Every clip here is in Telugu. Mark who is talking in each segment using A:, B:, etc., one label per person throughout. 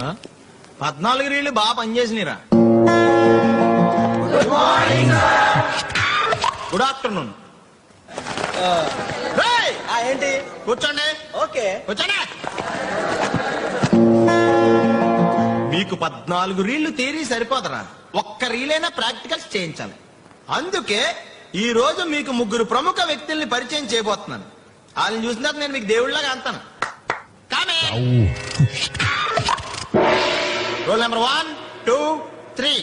A: 14 రీళ్లు బాగా పనిచేసినరా. Good afternoon.
B: ఏంటి?
A: కూర్చోండి.
B: ఓకే
A: కూర్చోండి. మీకు 14 రీళ్లు థియరీ సరిపోదరా, ఒక్క రీలైనా ప్రాక్టికల్స్ చేయించాలి. అందుకే ఈ రోజు మీకు 3 ప్రముఖ వ్యక్తుల్ని పరిచయం చేయబోతున్నాను. వాళ్ళని చూసిన తర్వాత నేను మీకు దేవుళ్ళగా అంటాను. కానీ రోల్ నెంబర్ 1, 2, 3.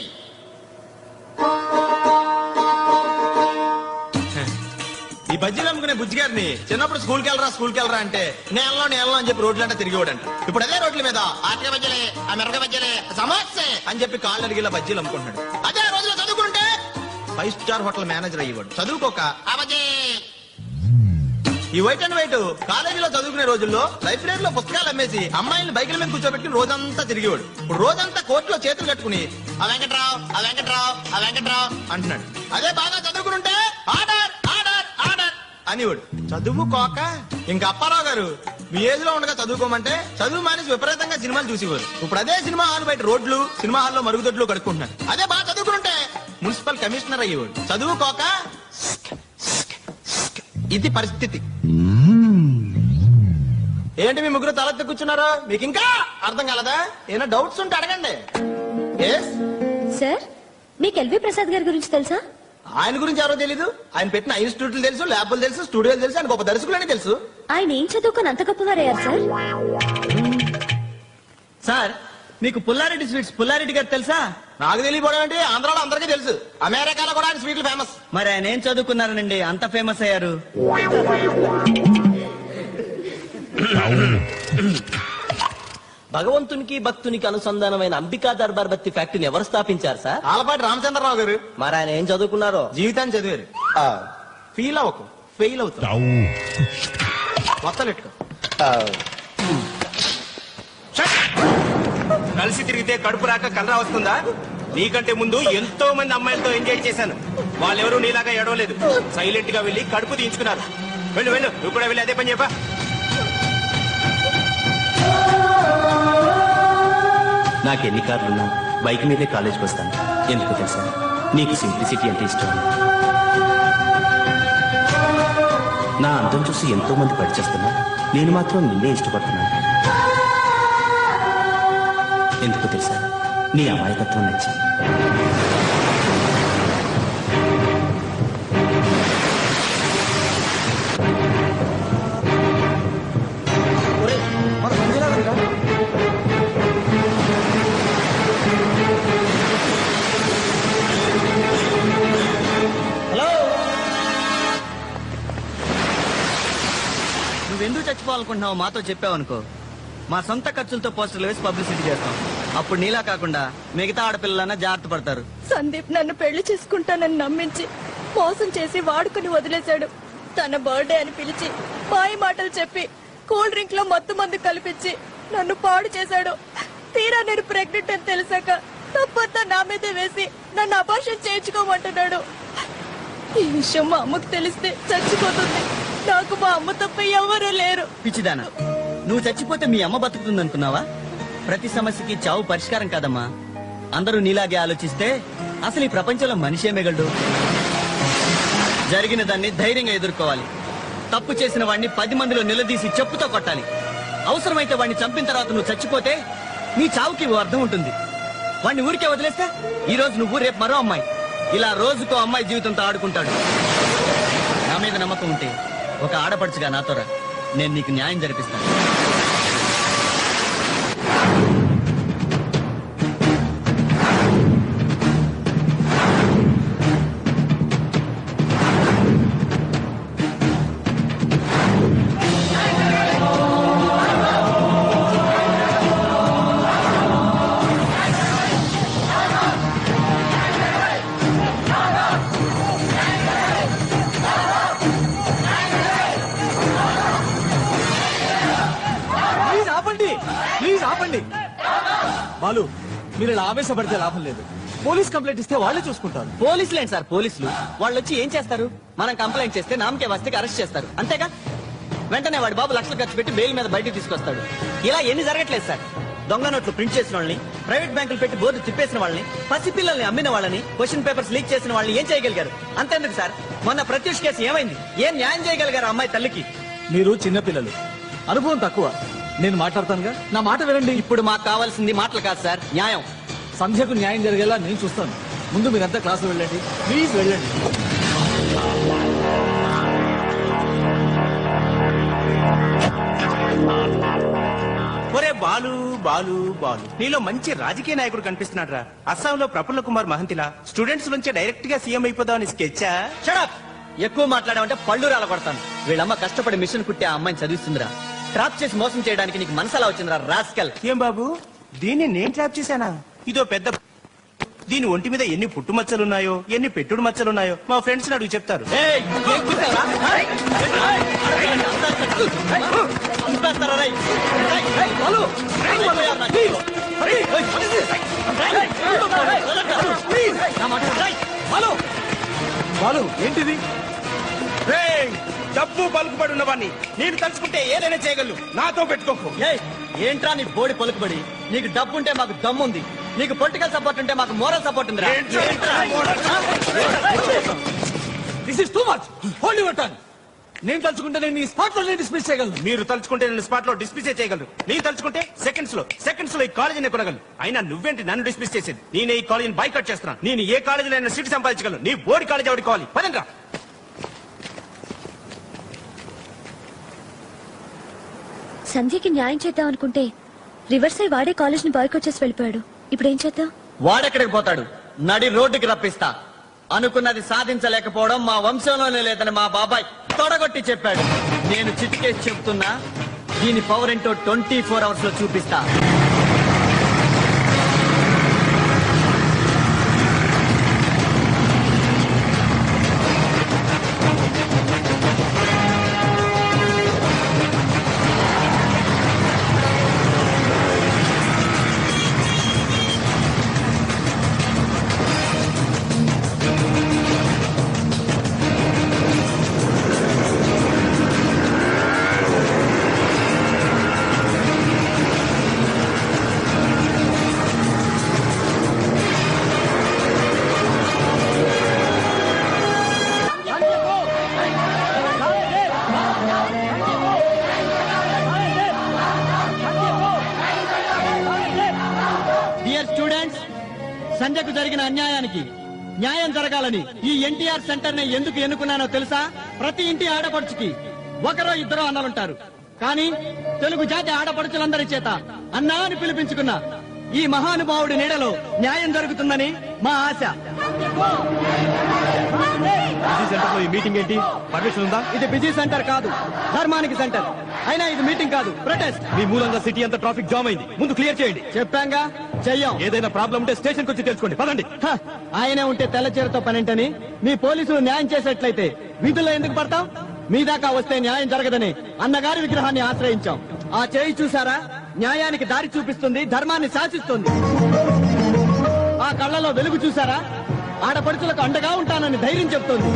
A: ఈ బజ్జీలు అమ్ముకునే బుజ్జి గారిని చిన్నప్పుడు స్కూల్కి వెళ్ళరా అంటే నేలలో అని చెప్పి రోడ్లంటే తిరిగేవాడంట. ఇప్పుడు అదే రోడ్ల మీద ఆటక బజ్జలే, ఆ మిరక బజ్జలే, సమోసే అని చెప్పి కాళ్ళు అడిగేలా బజ్జీలు అమ్ముకుంటున్నాడు. అదే రోజులో చదువుకుంటే 5 స్టార్ హోటల్ మేనేజర్ అయ్యేవాడు. చదువుకోక ఈ వైట్ అండ్ వైట్ కాలేజీలో చదువుకునే రోజుల్లో లైబ్రరీలో పుస్తకాలు అమ్మేసి అమ్మాయిని బైకుల మీద కూర్చోబెట్టి రోజంతా తిరిగేవాడు. ఇప్పుడు రోజంతా కోర్టులో చేతులు కట్టుకుని ఆ వెంకట్రావు అంటున్నాడు. అదే బాగా చదువుకుంటే ఆర్డర్ ఆర్డర్ ఆర్డర్ అనేవాడు. చదువుకోక ఇంకా అప్పారావు గారు మీ ఏజ్ లో ఉండగా చదువుకోమంటే చదువు మానేసి విపరీతంగా సినిమాలు చూసేవారు. ఇప్పుడు అదే సినిమా హాల్ బయట రోడ్లు, సినిమా హాల్లో మరుగుదొడ్లు కడుక్కుంటున్నారు. అదే బాగా చదువుకుంటే మున్సిపల్ కమిషనర్ అయ్యేవాడు. చదువుకోక ఇది పరిస్థితి. ఏంటి మీ ముగ్గురు తలెత్తి కూర్చున్నారు? మీకు ఇంకా అర్థం కాలదా? ఏమైనా డౌట్స్ ఉంటే అడగండి.
C: సార్, మీకు ఎల్వి ప్రసాద్ గారి గురించి తెలుసా?
A: ఆయన గురించి ఎవరో తెలీదు. ఆయన పెట్టిన ఇన్స్టిట్యూట్లు తెలుసు, ల్యాబ్లు తెలుసు, స్టూడియోలు తెలుసు, ఆయన గొప్ప దర్శకులని తెలుసు.
C: ఆయన ఏం చదువుకుని అంత గొప్పవారయ్యారు సార్?
B: సార్, మీకు పుల్లారెడ్డి స్వీట్స్ పుల్లారెడ్డి గారు తెలుసా?
A: నాకు తెలియపోవడం ఏంటి, ఆంధ్రాలో అందరికీ తెలుసు. అమెరికాలో కూడా ఆయన స్వీట్లు ఫేమస్.
B: మరి ఆయన ఏం చదువుకున్నారనండి అంత ఫేమస్ అయ్యారు?
D: భగవంతునికి భక్తునికి అనుసంధానమైన అంబికా దర్బార్ బత్తి ఫ్యాక్టరీని ఎవరు స్థాపించారు సార్?
A: ఆలపాటి రామచంద్రరావు గారు.
D: మరి ఆయన ఏం చదువుకున్నారో?
A: జీవితాన్ని చదివారు. ఫీల్ అవ్వకు, ఫెయిల్ అవుతావు. మొత్తలెట్టుకో.
E: కలిసి తిరిగితే కడుపు రాక కలరా వస్తుందా? నీకంటే ముందు ఎంతో మంది అమ్మాయిలతో ఎంజాయ్ చేశాను. వాళ్ళెవరూ నీలాగా ఏడవలేదు. సైలెంట్ గా వెళ్ళి కడుపు తీయించుకున్నారు. వెళ్ళు వెళ్ళు, నువ్వు కూడా వెళ్ళి అదే పని చెప్పా.
D: నాకు ఎన్ని కార్లున్నా బైక్ మీదే కాలేజ్కి వస్తాను. ఎందుకు తెలుసా? నీకు సింప్లిసిటీ అంటే ఇష్టం. నా అందం చూసి ఎంతో మంది పరిచేస్తున్నా, నేను మాత్రం నిన్నే ఇష్టపడుతున్నాను. ఎందుకు తెలుసా? నీ అమాయకత్వం నచ్చింది.
B: నువ్వెందుకు చచ్చిపోవాలనుకుంటున్నావు మాతో చెప్పావనుకో, మా సొంత ఖర్చులతో పోస్టర్లు వేసి పబ్లిసిటీ చేస్తాం. అప్పుడు నీలా కాకుండా మిగతా ఆడపిల్లలన్నా జాగ్రత్త పడతారు.
F: సందీప్ నన్ను పెళ్లి చేసుకుంటానని నమ్మించి మోసం చేసి వాడుకుని వదిలేశాడు. తన బర్త్డే అని పిలిచి మాయ మాటలు చెప్పి కూల్ డ్రింక్ లో మత్తు మందు కల్పించి నన్ను పాడు చేశాడు. తీరా నేను ప్రెగ్నెంట్ అని తెలిసాక తప్పంతా నా మీదే వేసి నన్ను అబార్షన్ చేయించుకోమంటున్నాడు. ఈ విషయం మా అమ్మకు తెలిస్తే చచ్చిపోతుంది. నాకు మా అమ్మ తప్ప ఎవరూ లేరు.
B: పిచ్చిదానా, నువ్వు చచ్చిపోతే మీ అమ్మ బతుకుతుందనుకున్నావా? ప్రతి సమస్యకి చావు పరిష్కారం కాదమ్మా. అందరూ నీలాగే ఆలోచిస్తే అసలు ఈ ప్రపంచంలో మనిషే మిగలడు. జరిగిన దాన్ని ధైర్యంగా ఎదుర్కోవాలి. తప్పు చేసిన వాడిని 10 మందిలో నిలదీసి చెప్పుతో కొట్టాలి. అవసరమైతే వాడిని చంపిన తర్వాత నువ్వు చచ్చిపోతే నీ చావుకి ఓ అర్థం ఉంటుంది. వాడిని ఊరికే వదిలేస్తే ఈ రోజు నువ్వు, రేపు మరో అమ్మాయి, ఇలా రోజుకో అమ్మాయి జీవితంతో ఆడుకుంటాడు. నా మీద నమ్మకం ఉంటే ఒక ఆడపడుచుగా నాతో రా, నేను నీకు న్యాయం జరిపిస్తాను.
G: బాలు, మీరు ఇలా ఆవేశపడితే లాభం లేదు. పోలీస్ కంప్లైంట్ ఇస్తే వాళ్ళే చూసుకుంటారు.
B: పోలీసులేంటి సార్ పోలీసులు? వాళ్ళు వచ్చి ఏం చేస్తారు? మనం కంప్లైంట్ చేస్తే నామకే వస్తే అరెస్ట్ చేస్తారు, అంతేగా? వెంటనే వాడి బాబు లక్షలు ఖర్చు పెట్టి బెయిల్ మీద బయటకు తీసుకొస్తాడు. ఇలా ఎన్ని జరగట్లేదు సార్. దొంగ నోట్లు ప్రింట్ చేసిన వాళ్ళని, ప్రైవేట్ బ్యాంకులు పెట్టి బోర్డు తిప్పేసిన వాళ్ళని, పసిపిల్లల్ని అమ్మిన వాళ్ళని, క్వశ్చన్ పేపర్స్ లీక్ చేసిన వాళ్ళని ఏం చేయగలిగారు? అంతేందుకు సార్, మొన్న ప్రత్యూష్ కేసు ఏమైంది? ఏం న్యాయం చేయగలిగారు అమ్మాయి తల్లికి?
G: మీరు చిన్నపిల్లలు, అనుభవం తక్కువ. నేను మాట్లాడతానుగా, నా మాట వినండి.
B: ఇప్పుడు మాకు కావాల్సింది మాటలు కాదు సార్, న్యాయం.
G: సంధ్యకు న్యాయం జరిగేలా నేను చూస్తాను. ముందు మీరంతా క్లాసు వెళ్ళండి, ప్లీజ్ వెళ్ళండి.
E: ఒరే బాలు బాలు బాలు, నీలో మంచి రాజకీయ నాయకుడు కనిపిస్తున్నాడు రా. అస్సాంలో ప్రఫుల్ల కుమార్ మహంతిలా స్టూడెంట్స్ నుంచి డైరెక్ట్ గా సీఎం అయిపోదామని స్కెచ్చా?
B: షడప్! ఎక్కువ మాట్లాడామంటే పళ్ళు రాల కొడతాను. వీళ్ళమ్మ కష్టపడి మిషన్ కుట్టి ఆ అమ్మాయిని చదివిస్తుందిరా. ట్రాప్ చేసి మోసం చేయడానికి నీకు మనసలా వచ్చిందిరా రాస్కల్.
E: ఏం బాబు, దీన్ని నేను ట్రాప్ చేశానా? ఇదో పెద్ద దీని ఒంటి మీద ఎన్ని పుట్టు మచ్చలున్నాయో, ఎన్ని పెట్టుడు మచ్చలున్నాయో మా ఫ్రెండ్స్ అడుగు చెప్తారు.
B: ఏయ్, ఏం కూసావురా? ఏయ్, చంపేస్తారా రేయ్? ఏయ్, ఏయ్, బాలు! ఏయ్, నా మాట విను. ఏయ్, బాలు!
G: బాలు, ఏంటిది?
E: రేయ్, డబ్బు పలుకుబడి ఉన్నవాడిని నేను తలుచుకుంటే ఏదైనా చేయగలను. నాతో పెట్టుకోకు.
B: ఏయ్, ఏంట్రా నీ బోడి పలుకుబడి? నీకు డబ్బు ఉంటే మాకు దమ్ముంది, నీకు పొలిటికల్ సపోర్ట్ ఉంటే మాకు మోరల్ సపోర్ట్ ఉంది.
G: This is too much. Hold your tongue. నేను తలుచుకుంటే నేను ఈ స్పాట్ లో డిస్మిస్ చేయగలను.
E: మీరు తలుచుకుంటే నేను స్పాట్ లో డిస్మిస్ చేయగలరు. నేను తలుచుకుంటే సెకండ్స్ లో ఈ కాలేజీని కొనగలను. అయినా నువ్వేంటి నన్ను డిస్మిస్ చేసేది? నేను ఈ కాలేజీని బైకట్ చేస్తున్నాను. నేను ఏ కాలేజీలో అయినా సీట్ సంపాదించగలను. నీ బోర్డు కాలేజీ ఎవరికి కావాలి? పదండ్రా.
C: సంధ్యకి న్యాయం చేద్దాం అనుకుంటే రివర్స్ అయి వాడే కాలేజ్ ని బాయ్కాట్ చేసి వెళ్ళిపోయాడు. ఇప్పుడు ఏం చేద్దాం?
B: వాడెక్కడికి పోతాడు? నడి రోడ్డుకి రప్పిస్తా. అనుకున్నది సాధించలేకపోవడం మా వంశంలోనే లేదని మా బాబాయ్ తొడగొట్టి చెప్పాడు. నేను చిటికేసి చెప్తున్నా, దీని పవర్ ఏంటో 24 hours లో చూపిస్తా. డియర్ స్టూడెంట్స్, సంధ్యకు జరిగిన అన్యాయానికి న్యాయం జరగాలని ఈ ఎన్టీఆర్ సెంటర్ ని ఎందుకు ఎన్నుకున్నానో తెలుసా? ప్రతి ఇంటి ఆడపడుచుకి ఒకరో ఇద్దరో అన్నలుంటారు. కానీ తెలుగు జాతి ఆడపడుచులందరి చేత అన్నా అని పిలిపించుకున్న ఈ మహానుభావుడి నీడలో న్యాయం జరుగుతుందని మా ఆశ.
G: సెంటర్ లో ఈ మీటింగ్ ఏంటి? పర్మిషన్ ఉందా?
B: ఇది బిజీ సెంటర్ కాదు, ధర్మానికి సెంటర్. అయినా ఇది మీటింగ్ కాదు, ప్రొటెస్ట్.
G: మీ మూలంగా సిటీ అంతా ట్రాఫిక్ జామ్ అయింది. ముందు క్లియర్ చేయండి.
B: చెప్పాంగా, చెయ్యం.
G: ఏదైనా ప్రాబ్లం ఉంటే స్టేషన్ కి వచ్చి తెలుసుకోండి. పదండి.
B: హ, ఆయనే ఉంటే తెల్ల చీరతో పనేంటని మీ పోలీసులు న్యాయం చేసేట్లయితే వీధుల్లో ఎందుకు పడతాం? మీ దాకా వస్తే న్యాయం జరగదని అన్నగారి విగ్రహాన్ని ఆశ్రయించాం. ఆ చేయి చూసారా? న్యాయానికి దారి చూపిస్తుంది, ధర్మాన్ని శాసిస్తుంది. ఆ కళ్ళలో వెలుగు చూసారా? ఆడపడుచులకు అండగా ఉంటానని ధైర్యం చెప్తోంది.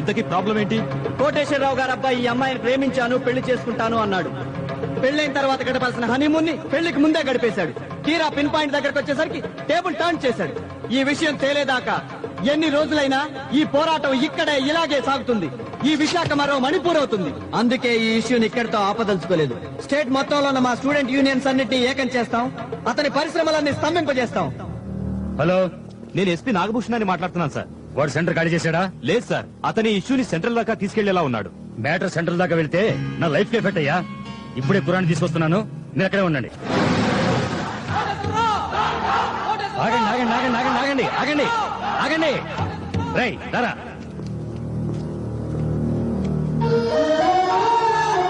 G: ఇంతకీ ప్రాబ్లం ఏంటి?
B: కోటేశ్వరరావు గారు అబ్బాయి ఈ అమ్మాయిని ప్రేమించాను, పెళ్లి చేసుకుంటాను అన్నాడు. పెళ్లైన తర్వాత గడపాల్సిన హనీమూన్ ని పెళ్లికి ముందే గడిపేశాడు. తీరా పిన్ పాయింట్ దగ్గరకు వచ్చేసరికి టేబుల్ టర్న్ చేశాడు. ఈ విషయం తేలేదాకా ఎన్ని రోజులైనా ఈ పోరాటం ఇక్కడే ఇలాగే సాగుతుంది. ఈ విశాఖ మరో మణిపూర్ అవుతుంది. అందుకే ఈ ఇష్యూని ఇక్కడితో ఆపదలుచుకోలేదు. స్టేట్ మొత్తంలో ఉన్న మా స్టూడెంట్ యూనియన్స్ అన్నిటినీ ఏకం చేస్తాం. అతని పరిశ్రమలన్నీ స్తంభింపజేస్తాం.
G: హలో, నేను ఎస్పీ నాగభూషణాన్ని మాట్లాడుతున్నాను సార్.
H: వాడు సెంటర్ ఖాళీ చేశాడా?
G: లేదు సార్, అతని ఇష్యూని సెంట్రల్ దాకా తీసుకెళ్లేలా ఉన్నాడు.
H: మ్యాటర్ సెంటర్ దాకా వెళ్తే నా లైఫ్ కి ఎఫెక్ట్ అయ్యా. ఇప్పుడే కురాన్ని తీసుకొస్తున్నాను, మీరు అక్కడే ఉండండి. ఆగండి ఆగండి ఆగండి ఆగండి ఆగండి ఆగండి ఆగండి. రై దారా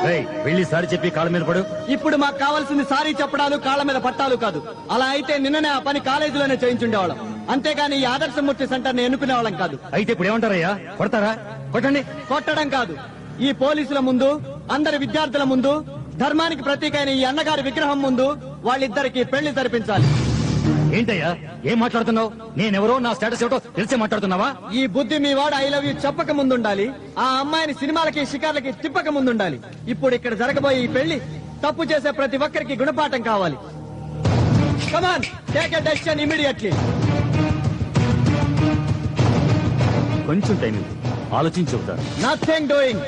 H: రై, వెళ్ళి సారి చెప్పి కాళ్ళ మీద పడు.
B: ఇప్పుడు మాకు కావాల్సింది సారీ చెప్పడాలు, కాళ్ళ మీద పట్టాలు కాదు. అలా అయితే నిన్ననే ఆ పని కాలేజీలోనే చేయించుండేవాళ్ళం. అంతేగాని ఈ ఆదర్శమూర్తి సెంటర్ ని ఎన్నుకునేవాళ్ళం కాదు.
H: అయితే ఇప్పుడు ఏమంటారయ్యా? కొడతారా? కొట్టండి.
B: కొట్టడం కాదు, ఈ పోలీసుల ముందు, అందరి విద్యార్థుల ముందు, ధర్మానికి ప్రతీకైన ఈ అన్నగారి విగ్రహం ముందు వాళ్ళిద్దరికి పెళ్లి జరిపించాలి.
H: ఏంటయ్యా ఏం మాట్లాడుతున్నావు? నేనెవరో, నా స్టేటస్ ఏమిటో తెలిసే మాట్లాడుతున్నావా?
B: ఈ బుద్ధి మీ వాడు ఐ లవ్ యూ చెప్పక ముందుండాలి. ఆ అమ్మాయిని సినిమాలకి, షికార్లకి తిప్పక ముందుండాలి. ఇప్పుడు ఇక్కడ జరగబోయే ఈ పెళ్లి తప్పు చేసే ప్రతి ఒక్కరికి గుణపాఠం కావాలి. కమాన్, టేక్ ఎ డెసిషన్ ఇమిడియట్లీ.
H: కొంచెం టైం ఉంది, ఆలోచించి చెబుతాను.
B: Nothing doing.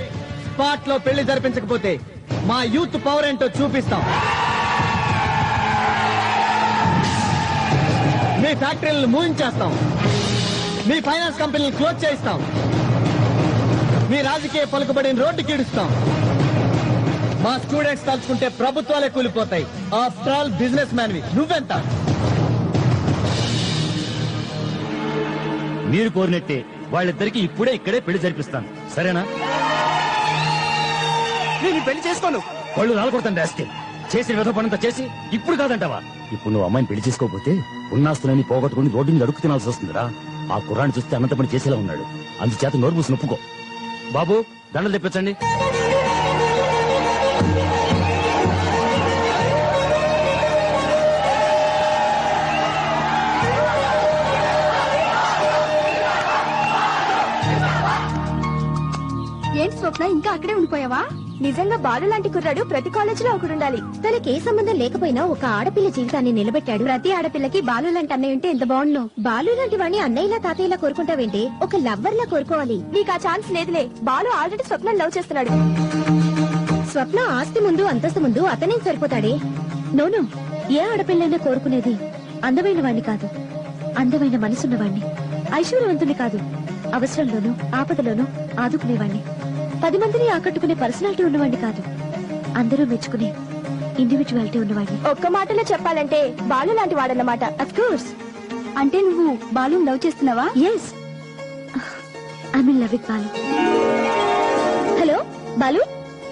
B: స్పాట్ లో పెళ్లి జరిపించకపోతే మా యూత్ పవర్ ఏంటో చూపిస్తాం. మీ ఫ్యాక్టరీలను మూయించేస్తాం. మీ ఫైనాన్స్ కంపెనీలను క్లోజ్ చేయిస్తాం. మీ రాజకీయ పలుకుబడిని రోడ్డుకి ఈడుస్తాం. మా స్టూడెంట్స్ తలుచుకుంటే ప్రభుత్వాలే కూలిపోతాయి. ఆఫ్టర్ ఆల్ బిజినెస్ మ్యాన్ వి. నువ్వెంత?
H: మీరు కోరినట్టే వాళ్ళిద్దరికి ఇప్పుడే ఇక్కడే పెళ్లి జరిపిస్తాను, సరేనా?
E: నేను పెళ్లి చేసుకోను.
H: వాళ్ళు రాలకొడతాను డాస్కి. చేసిన విధ పనంతా చేసి ఇప్పుడు కాదంటావా? ఇప్పుడు నువ్వు అమ్మాయిని పెళ్లి చేసుకోకపోతే ఉన్నాస్తులని పోగొట్టుకుని రోడ్డు మీద అడుగు తినాల్సి వస్తుందిరా. ఆ కుర్రాన్ని చూస్తే అన్నంత పని చేసేలా ఉన్నాడు. అందుచేత నోరు మూసి నొప్పుకో. బాబు, దండలు తెప్పించండి.
F: ఏంటి స్వప్న, ఇంకా అక్కడే ఉండిపోయావా? నిజంగా బాలు లాంటి కుర్రాడు ప్రతి కాలేజీలో ఒకడుండాలి. తనకి ఏ సంబంధం లేకపోయినా ఒక ఆడపిల్ల జీవితాన్ని నిలబెట్టాడు. ప్రతి ఆడపిల్లకి బాలు లాంటి అన్నయ్య ఉంటే ఎంత బాగుండు. బాలు లాంటి వాడిని అన్నయ్యలా తాతయ్యలా కోరుకుంటావేంటి? ఒక లవ్వర్ లా కోరుకోవాలి. నీకు ఆ ఛాన్స్ లేదులే. బాలు ఆల్రెడీ స్వప్న లవ్ చేస్తున్నాడు. స్వప్న ఆస్తి ముందు అంతస్తు ముందు అతనే సరిపోతాడే.
C: నోను, ఏ ఆడపిల్లైనా కోరుకునేది అందమైన వాణ్ణి కాదు, అందమైన మనసున్నవాణ్ణి. ఐశ్వర్యవంతుని కాదు, అవసరంలోనూ ఆపదలోనూ ఆదుకునేవాణ్ణి. 10 మందిని ఆకట్టుకునే పర్సనాలిటీ ఉన్నవాణ్ణి కాదు, అందరూ మెచ్చుకునే ఇండివిజువాలిటీ ఉన్నవాణ్ణి.
F: ఒక్క మాటలో చెప్పాలంటే బాలు లాంటి వాడన్నమాట.
C: Of course.
F: అంటే నువ్వు బాలు లవ్ చేస్తున్నావా?
C: Yes, I mean love with Balu. Hello Balu,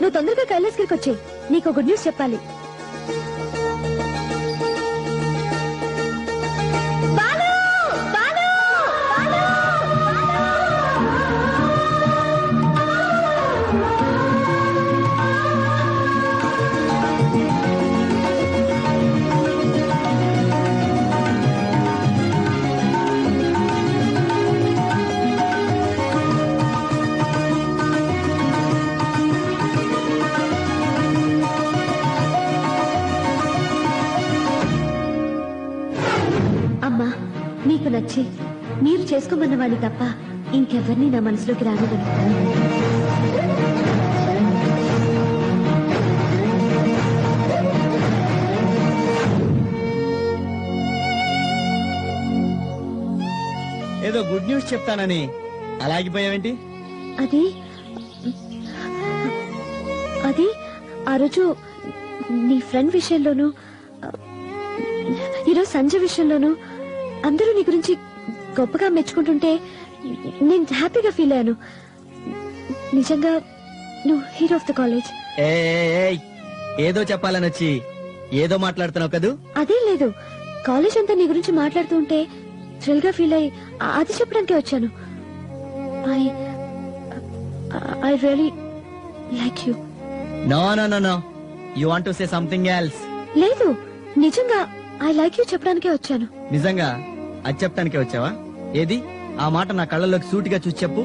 C: నువ్వు తొందరగా కైలాసగిరికి వచ్చేయ్. నీకు గుడ్ న్యూస్ చెప్పాలి. బాలు! బాలు! బాలు! అమ్మా, మీకు నచ్చి మీరు చేసుకోమన్న వాడిని తప్ప ఇంకెవరిని నా మనసులోకి రానివ్వను.
B: ఏదో గుడ్ న్యూస్ చెప్తానని అలాగిపోయావేంటి?
C: అది అది ఆ రోజు నీ ఫ్రెండ్ విషయంలోనూ ఈరోజు సంజయ్ విషయంలోనూ అందరూ నీ గురించి గొప్పగా మెచ్చుకుంటుంటే నేను హ్యాపీగా ఫీల్ అయ్యాను. నిజంగా నువ్వు హీరో ఆఫ్ ద కాలేజ్.
B: ఏదో చెప్పాలని వచ్చి ఏదో మాట్లాడుతున్నావు కదూ?
C: అదేం లేదు, కాలేజ్ అంతా నీ గురించి మాట్లాడుతూ ఉంటే థ్రిల్ గా ఫీల్ అయ్యి అది చెప్పడానికే వచ్చాను. I really like you.
B: No no no no, you want to say something else.
C: లేదు, నిజంగా ఐ లైక్ యూ చెప్పడానికే వచ్చాను.
B: నిజంగా అది చెప్పడానికే వచ్చావా? ఏది ఆ మాట నా కళ్ళలోకి సూటిగా చూసి చెప్పు.